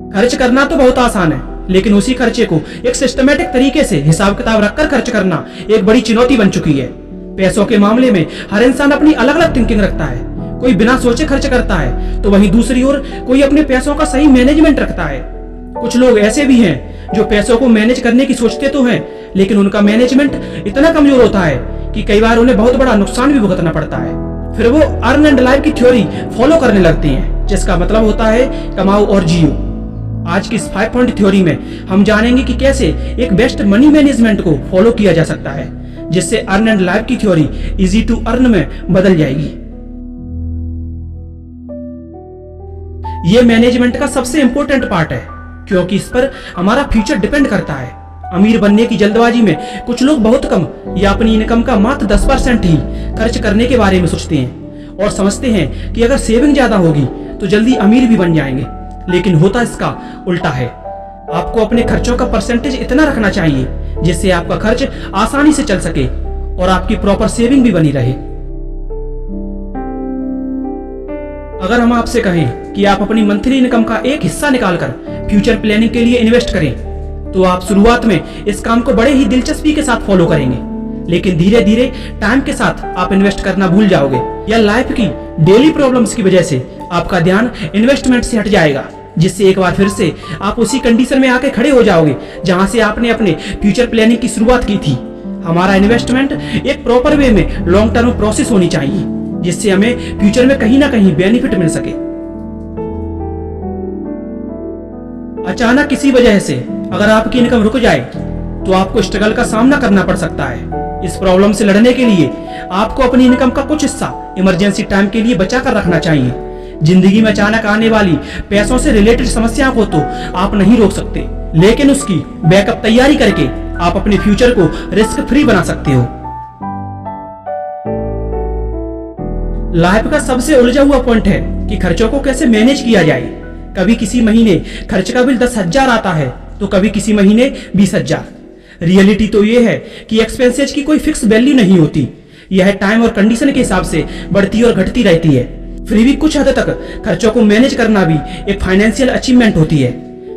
खर्च करना तो बहुत आसान है, लेकिन उसी खर्चे को एक सिस्टमेटिक तरीके से हिसाब किताब रखकर खर्च करना एक बड़ी चुनौती बन चुकी है। पैसों के मामले में हर इंसान अपनी अलग अलग थिंकिंग रखता है। कोई बिना सोचे खर्च करता है, तो वहीं दूसरी ओर कोई अपने पैसों का सही मैनेजमेंट रखता है। कुछ लोग ऐसे भी हैं जो पैसों को मैनेज करने की सोचते तो हैं, लेकिन उनका मैनेजमेंट इतना कमजोर होता है कि कई बार उन्हें बहुत बड़ा नुकसान भी भुगतना पड़ता है। फिर वो अर्न एंड लाइव की थ्योरी फॉलो करने लगते हैं, जिसका मतलब होता है कमाओ और जियो। आज की इस 5 पॉइंट थ्योरी में हम जानेंगे कि कैसे एक बेस्ट मनी मैनेजमेंट को फॉलो किया जा सकता है, जिससे अर्न एंड लाइव की थ्योरी इजी टू अर्न में बदल जाएगी। ये मैनेजमेंट का सबसे इंपॉर्टेंट पार्ट है, क्योंकि इस पर हमारा फ्यूचर डिपेंड करता है। अमीर बनने की जल्दबाजी में कुछ लोग बहुत कम या अपनी इनकम का मात्र 10% ही खर्च करने के बारे में सोचते हैं और समझते हैं कि अगर सेविंग ज्यादा होगी तो जल्दी अमीर भी बन जाएंगे। लेकिन होता इसका उल्टा है। आपको अपने खर्चों का परसेंटेज इतना रखना चाहिए जिससे आपका खर्च आसानी से चल सके और आपकी प्रॉपर सेविंग भी बनी रहे। अगर हम आपसे कहें कि आप अपनी मंथली इनकम का एक हिस्सा निकालकर फ्यूचर प्लानिंग के लिए इन्वेस्ट करें, तो आप शुरुआत में इस काम को बड़े ही दिलचस्पी के साथ फॉलो करेंगे, लेकिन धीरे धीरे टाइम के साथ आप इन्वेस्ट करना भूल जाओगे या लाइफ की डेली प्रॉब्लम्स की वजह से आपका ध्यान इन्वेस्टमेंट से हट जाएगा, जिससे एक बार फिर से आप उसी कंडीशन में आके खड़े हो जाओगे जहां से आपने अपने फ्यूचर प्लानिंग की शुरुआत की थी। हमारा इन्वेस्टमेंट एक प्रॉपर वे में लॉन्ग टर्म प्रोसेस होनी चाहिए, जिससे हमें फ्यूचर में कहीं ना कहीं बेनिफिट मिल सके। अचानक किसी वजह से अगर आपकी इनकम रुक जाए तो आपको स्ट्रगल का सामना करना पड़ सकता है। इस प्रॉब्लम से लड़ने के लिए आपको अपनी इनकम का कुछ हिस्सा इमरजेंसी टाइम के लिए बचा कर रखना चाहिए। जिंदगी में अचानक आने वाली पैसों से रिलेटेड समस्या को तो आप नहीं रोक सकते, लेकिन उसकी बैकअप तैयारी करके आप अपने फ्यूचर को रिस्क फ्री बना सकते हो। लाइफ का सबसे उलझा हुआ पॉइंट है कि खर्चों को कैसे मैनेज किया जाए। कभी किसी महीने खर्च का बिल 10,000 आता है तो कभी किसी महीने 20,000। रियलिटी तो ये है कि एक्सपेंसेस की कोई फिक्स वैल्यू नहीं होती। यह टाइम और कंडीशन के हिसाब से बढ़ती और घटती रहती है। फिर भी कुछ हद तक खर्चों को मैनेज करना भी एक फाइनेंशियल अचीवमेंट होती है,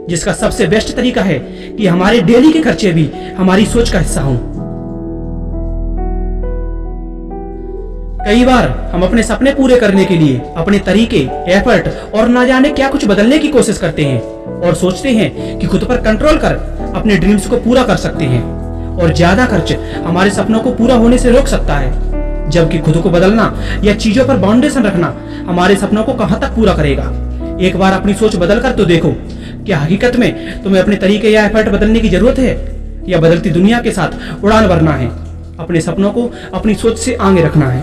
जिसका सबसे बेस्ट तरीका है कि हमारे डेली के खर्चे भी हमारी सोच का हिस्सा हों। कई बार हम अपने सपने पूरे करने के लिए अपने तरीके, एफर्ट और ना जाने क्या कुछ बदलने की कोशिश करते हैं और सोचते हैं कि खुद पर कंट्रोल कर अपने ड्रीम्स को पूरा कर सकते हैं, और ज्यादा खर्च हमारे सपनों को पूरा होने से रोक सकता है, जबकि खुद को बदलना या चीजों पर बाउंडेशन रखना हमारे सपनों को कहां तक पूरा करेगा। एक बार अपनी सोच बदल कर तो देखो, क्या हकीकत में तुम्हें अपने तरीके या एफर्ट बदलने की जरूरत है या बदलती दुनिया के साथ उड़ान भरना है। अपने सपनों को अपनी सोच से आगे रखना है।